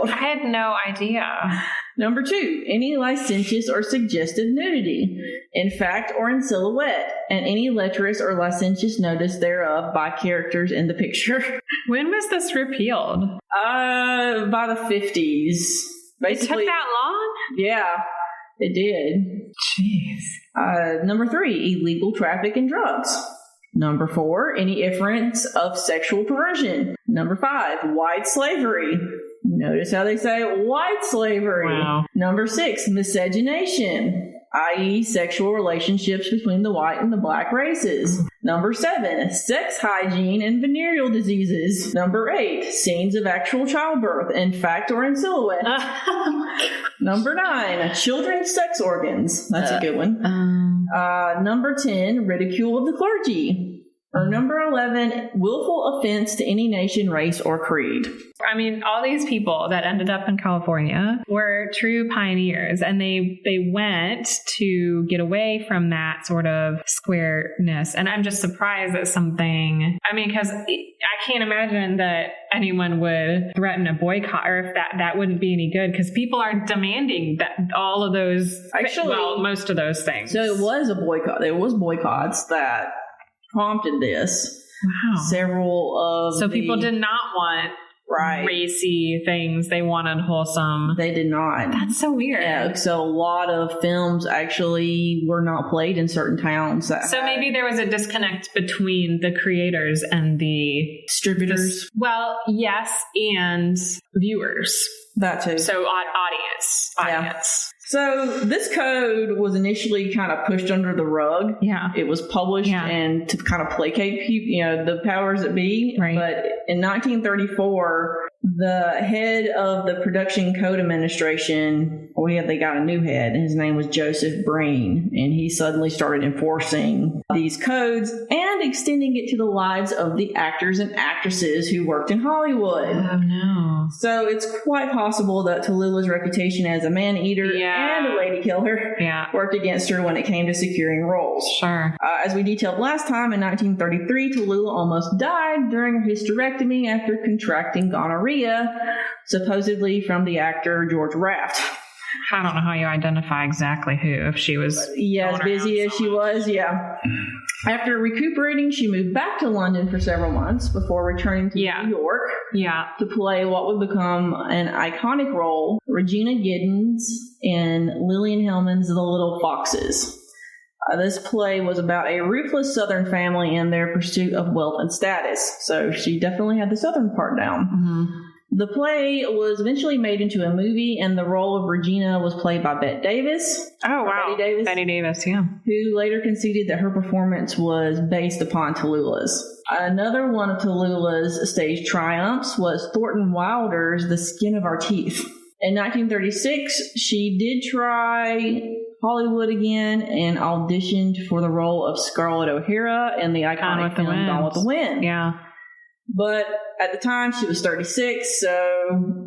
I had no idea. Number 2, any licentious or suggestive nudity, in fact or in silhouette, and any lecherous or licentious notice thereof by characters in the picture. When was this repealed? By the 50s. Basically, it took that long? Yeah, it did. Jeez. Number 3, illegal traffic in drugs. Number 4, any inference of sexual perversion. Number 5, white slavery. Notice how they say white slavery. Wow. Number 6, miscegenation, i.e. sexual relationships between the white and the black races. Number 7, sex hygiene and venereal diseases. Number 8, scenes of actual childbirth, in fact or in silhouette. Number 9, children's sex organs. That's a good one. Number 10, ridicule of the clergy. Or number 11, willful offense to any nation, race, or creed. I mean, all these people that ended up in California were true pioneers, and they went to get away from that sort of squareness. And I'm just surprised that because I can't imagine that anyone would threaten a boycott, or if that wouldn't be any good, because people are demanding that all of those, most of those things. So it was a boycott. There was boycotts that prompted this. Wow. Several of people did not want racy things. They wanted wholesome. They did not. That's so weird. Yeah, so a lot of films actually were not played in certain towns. So maybe there was a disconnect between the creators and the distributors. Yes, and viewers. That too. So audience. Yeah. So this code was initially kind of pushed under the rug. Yeah. It was published and to kind of placate people, the powers that be. Right. But in 1934, the head of the Production Code Administration, they got a new head, and his name was Joseph Breen, and he suddenly started enforcing these codes and extending it to the lives of the actors and actresses who worked in Hollywood. Oh, no. So it's quite possible that Tallulah's reputation as a man-eater and a lady killer worked against her when it came to securing roles. Sure. As we detailed last time, in 1933, Tallulah almost died during her hysterectomy after contracting gonorrhea, supposedly from the actor George Raft. I don't know how you identify exactly who, if she was as busy as she was, After recuperating, she moved back to London for several months before returning to New York to play what would become an iconic role, Regina Giddens in Lillian Hellman's The Little Foxes. This play was about a ruthless Southern family and their pursuit of wealth and status, so she definitely had the Southern part down. Mm-hmm. The play was eventually made into a movie, and the role of Regina was played by Bette Davis. Oh, wow. Bette Davis, yeah. Who later conceded that her performance was based upon Tallulah's. Another one of Tallulah's stage triumphs was Thornton Wilder's The Skin of Our Teeth. In 1936, she did try Hollywood again and auditioned for the role of Scarlett O'Hara in the iconic film Gone with the Wind. Yeah. But at the time, she was 36,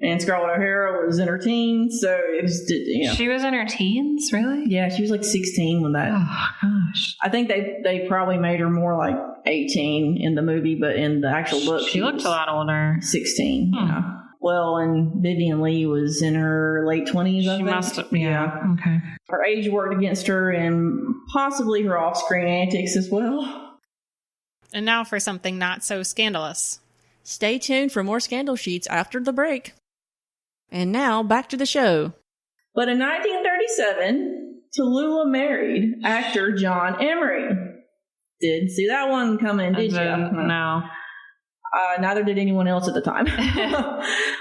and Scarlett O'Hara was in her teens, so it was, She was in her teens? Really? Yeah, she was like 16 when that. Oh, gosh. I think they probably made her more like 18 in the movie, but in the actual book, she looked a lot older. 16, yeah. Well, and Vivian Leigh was in her late 20s, I think. Must have, yeah. Okay. Her age worked against her and possibly her off-screen antics as well. And now for something not so scandalous. Stay tuned for more scandal sheets after the break. And now, back to the show. But in 1937, Tallulah married actor John Emery. Didn't see that one coming, did you? No. Neither did anyone else at the time.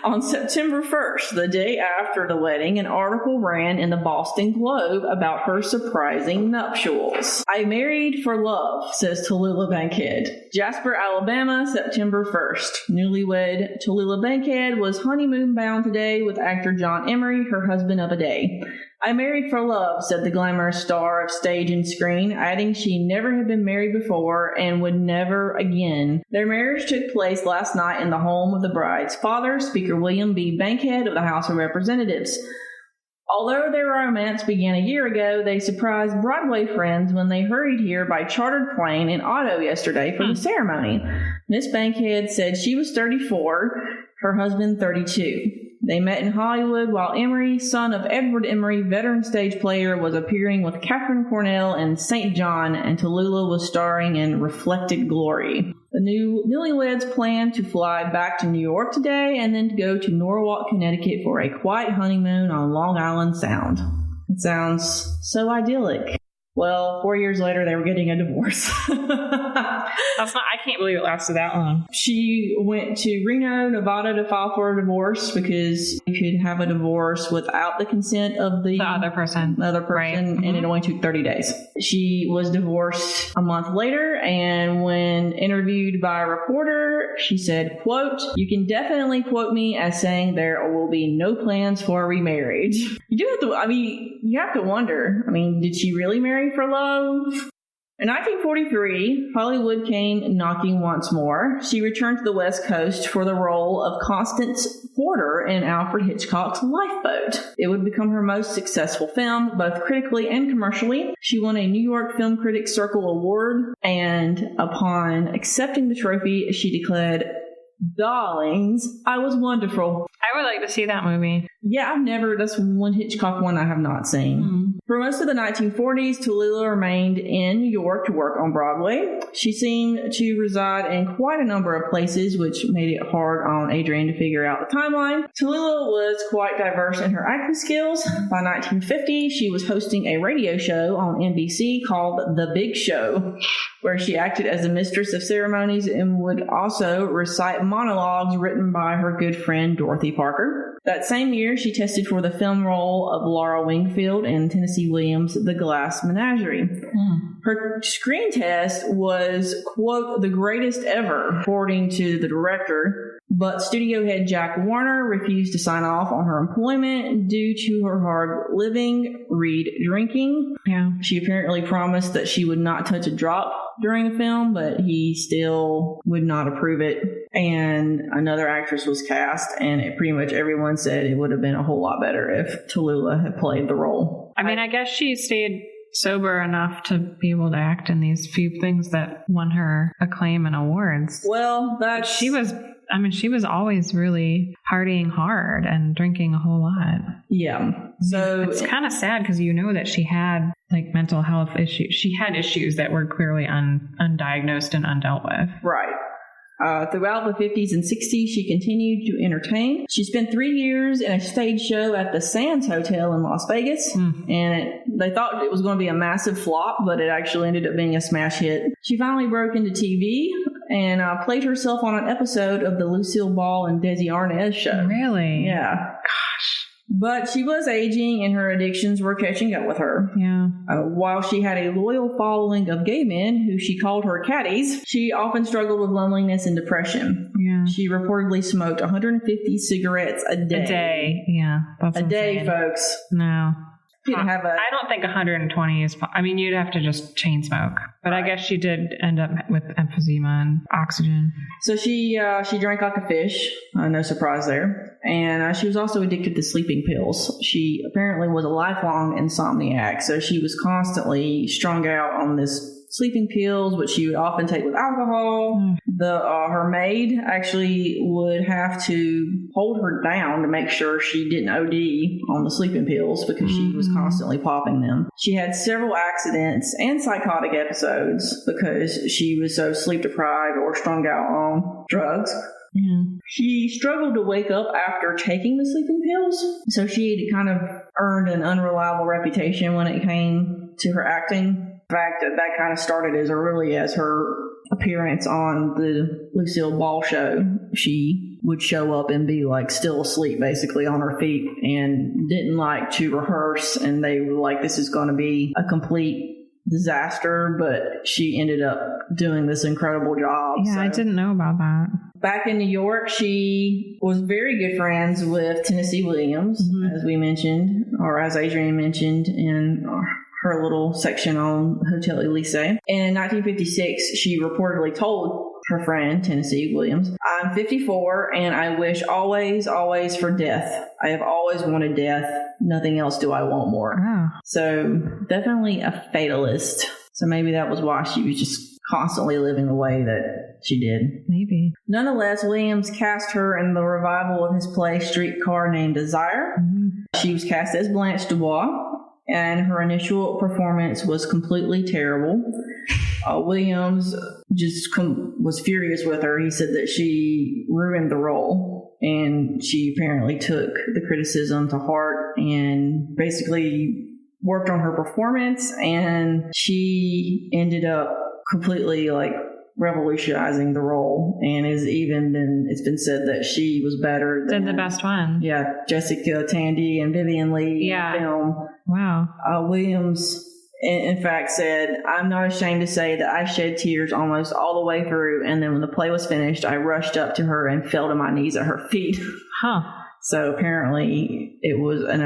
On September 1st, the day after the wedding, an article ran in the Boston Globe about her surprising nuptials. I married for love, says Talullah Bankhead. Jasper, Alabama, September 1st. Newlywed Talullah Bankhead was honeymoon bound today with actor John Emery, her husband of a day. I married for love, said the glamorous star of stage and screen, adding she never had been married before and would never again. Their marriage took place last night in the home of the bride's father, Speaker William B. Bankhead of the House of Representatives. Although their romance began a year ago, they surprised Broadway friends when they hurried here by chartered plane and auto yesterday for the ceremony. Miss Bankhead said she was 34, her husband 32. They met in Hollywood while Emery, son of Edward Emery, veteran stage player, was appearing with Catherine Cornell in St. John, and Tallulah was starring in Reflected Glory. The newlyweds planned to fly back to New York today and then to go to Norwalk, Connecticut for a quiet honeymoon on Long Island Sound. It sounds so idyllic. Well, 4 years later, they were getting a divorce. I can't believe it lasted that long. She went to Reno, Nevada to file for a divorce because you could have a divorce without the consent of the other person. Right. And it only took 30 days. She was divorced a month later, and when interviewed by a reporter, she said, quote, "You can definitely quote me as saying there will be no plans for remarriage." You have to wonder, did she really marry for love? In 1943, Hollywood came knocking once more. She returned to the West Coast for the role of Constance Porter in Alfred Hitchcock's Lifeboat. It would become her most successful film, both critically and commercially. She won a New York Film Critics Circle Award, and upon accepting the trophy, she declared, "Darlings, I was wonderful." I would like to see that movie. Yeah, that's one Hitchcock one I have not seen. Mm-hmm. For most of the 1940s, Tallulah remained in New York to work on Broadway. She seemed to reside in quite a number of places, which made it hard on Adrienne to figure out the timeline. Tallulah was quite diverse in her acting skills. By 1950, she was hosting a radio show on NBC called The Big Show, where she acted as a mistress of ceremonies and would also recite monologues written by her good friend Dorothy Parker. That same year, she tested for the film role of Laura Wingfield in Tennessee Williams' The Glass Menagerie. Her screen test was, quote, the greatest ever, according to the director, but studio head Jack Warner refused to sign off on her employment due to her hard living, read drinking. Yeah. She apparently promised that she would not touch a drop during the film, but he still would not approve it. And another actress was cast, and pretty much everyone said it would have been a whole lot better if Tallulah had played the role. I guess she stayed sober enough to be able to act in these few things that won her acclaim and awards. Well, she was always really partying hard and drinking a whole lot. Yeah. So it's kind of sad because that she had mental health issues. She had issues that were clearly undiagnosed and undealt with. Right. Throughout the 50s and 60s, she continued to entertain. She spent 3 years in a stage show at the Sands Hotel in Las Vegas, and they thought it was going to be a massive flop, but it actually ended up being a smash hit. She finally broke into TV and played herself on an episode of the Lucille Ball and Desi Arnaz show. Really? Yeah. Gosh. But she was aging, and her addictions were catching up with her. Yeah. While she had a loyal following of gay men, who she called her caddies, she often struggled with loneliness and depression. Yeah. She reportedly smoked 150 cigarettes a day. A day, yeah. That's a day, insane. folks. No. I don't think 120 is... you'd have to just chain smoke. But right. I guess she did end up with emphysema and oxygen. So she drank like a fish. No surprise there. And she was also addicted to sleeping pills. She apparently was a lifelong insomniac. So she was constantly strung out on this sleeping pills, which she would often take with alcohol. Her maid actually would have to hold her down to make sure she didn't OD on the sleeping pills because she was constantly popping them. She had several accidents and psychotic episodes because she was so sleep deprived or strung out on drugs. Yeah. She struggled to wake up after taking the sleeping pills, so she kind of earned an unreliable reputation when it came to her acting. In fact, that kind of started as her appearance on the Lucille Ball show. She would show up and be still asleep basically on her feet and didn't like to rehearse, and they were like, this is going to be a complete disaster, but she ended up doing this incredible job. Yeah, I didn't know about that. Back in New York, she was very good friends with Tennessee Williams, as we mentioned, or as Adrienne mentioned in her little section on Hotel Elysee. In 1956, she reportedly told her friend, Tennessee Williams. I'm 54 and I wish always, always for death. I have always wanted death. Nothing else do I want more. Wow. So definitely a fatalist. So maybe that was why she was just constantly living the way that she did. Maybe. Nonetheless, Williams cast her in the revival of his play Streetcar Named Desire. Mm-hmm. She was cast as Blanche Dubois, and her initial performance was completely terrible. Williams just was furious with her. He said that she ruined the role, and she apparently took the criticism to heart and basically worked on her performance, and she ended up completely revolutionizing the role, and it's been said that she was better than the best one. Yeah, Jessica Tandy and Vivian Lee in the film. Wow. Williams in fact said, "I'm not ashamed to say that I shed tears almost all the way through, and then when the play was finished, I rushed up to her and fell to my knees at her feet." Huh. So apparently it was an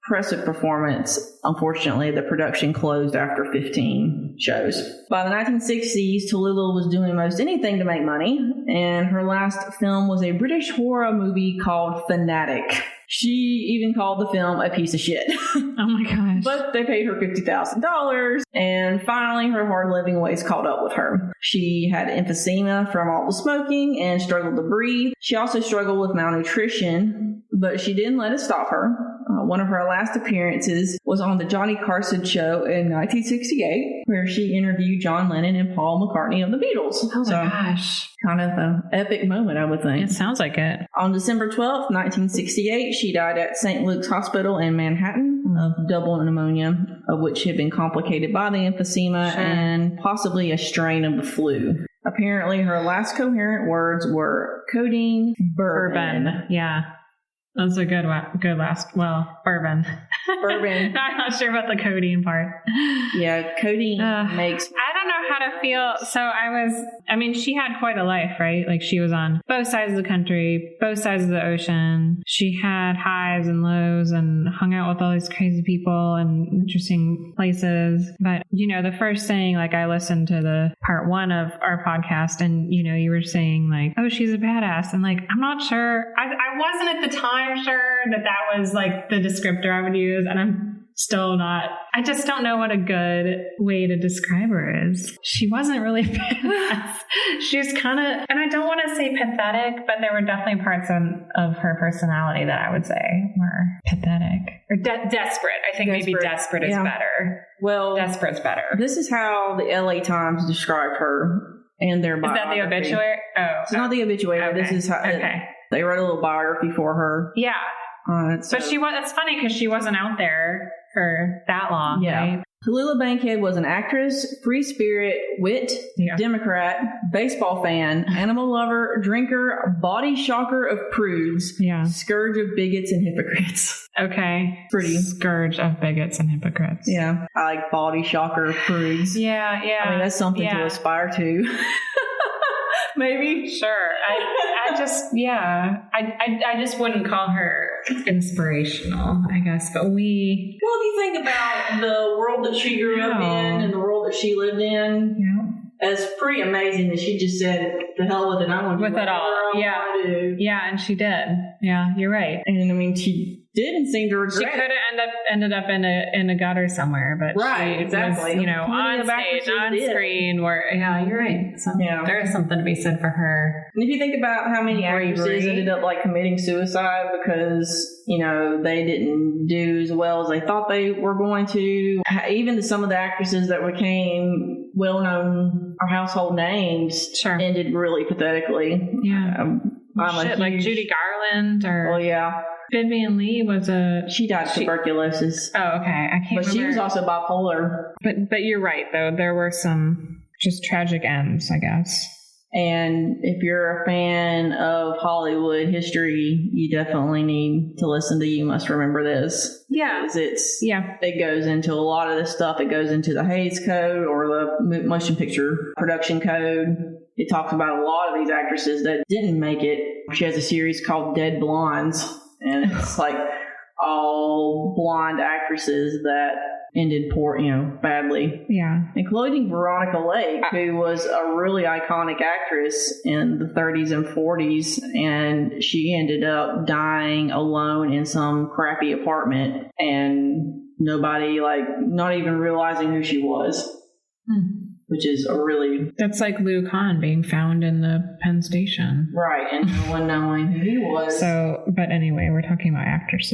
impressive performance. Unfortunately, the production closed after 15 shows. By the 1960s, Tallulah was doing most anything to make money, and her last film was a British horror movie called Fanatic. She even called the film a piece of shit. Oh my gosh. But they paid her $50,000, and finally her hard living ways caught up with her. She had emphysema from all the smoking and struggled to breathe. She also struggled with malnutrition, but she didn't let it stop her. One of her last appearances was on the Johnny Carson show in 1968, where she interviewed John Lennon and Paul McCartney of the Beatles. Oh my gosh. Kind of an epic moment, I would think. It sounds like it. On December 12th, 1968, she died at St. Luke's Hospital in Manhattan of double pneumonia, of which had been complicated by the emphysema and possibly a strain of the flu. Apparently, her last coherent words were codeine, bourbon. Yeah. That's a good last. Well, bourbon. Bourbon. I'm not sure about the codeine part. Yeah, codeine makes... I don't know how to feel. So she had quite a life, right? Like, she was on both sides of the country, both sides of the ocean. She had highs and lows and hung out with all these crazy people and interesting places. But, the first thing, I listened to the part 1 of our podcast, and, you were saying, oh, she's a badass. And, I'm not sure. I wasn't at the time sure that was the descriptor I would use, and I'm still not. I just don't know what a good way to describe her is. She wasn't really badass. She's kind of, and I don't want to say pathetic, but there were definitely parts of her personality that I would say were pathetic or desperate. I think maybe desperate is better. Well, desperate's better. This is how the LA Times described her in their biography. Is that the obituary? Oh, it's not the obituary. Okay. This is how. Okay. They wrote a little biography for her. Yeah. So. But it's funny because she wasn't out there for that long, right? Talullah Bankhead was an actress, free spirit, wit, Democrat, baseball fan, animal lover, drinker, body shocker of prudes, scourge of bigots and hypocrites. Okay. Pretty. Scourge of bigots and hypocrites. Yeah. I like body shocker of prudes. Yeah. I mean, that's something to aspire to. Maybe. Sure. I just wouldn't call her inspirational, I guess. But if you think about the world that she grew up in and the world that she lived in, it's pretty amazing that she just said, "The hell with it, I want to do whatever I want to do." Yeah, and she did. Yeah, you're right. And I mean, she didn't seem to regret. She could have ended up in a gutter somewhere, but she was, on stage, on screen. You're right. So there is something to be said for her. And if you think about how many actresses ended up committing suicide because they didn't do as well as they thought they were going to, even some of the actresses that became well-known or household names ended really pathetically. Yeah. Like Judy Garland or... Oh, yeah. Vivian Lee she died of tuberculosis. Oh, okay. I can't remember. But she was also bipolar. But you're right, though. There were some just tragic ends, I guess. And if you're a fan of Hollywood history, you definitely need to listen to You Must Remember This. Yeah. It goes into a lot of this stuff. It goes into the Hays Code or the Motion Picture Production Code. It talks about a lot of these actresses that didn't make it. She has a series called Dead Blondes, and it's all blonde actresses that ended badly. Yeah. Including Veronica Lake, who was a really iconic actress in the 30s and 40s, and she ended up dying alone in some crappy apartment, and nobody, not even realizing who she was. Which is a really... That's like Lou Kahn being found in the Penn Station. Right, and no one knowing who he was. So, but anyway, we're talking about actors.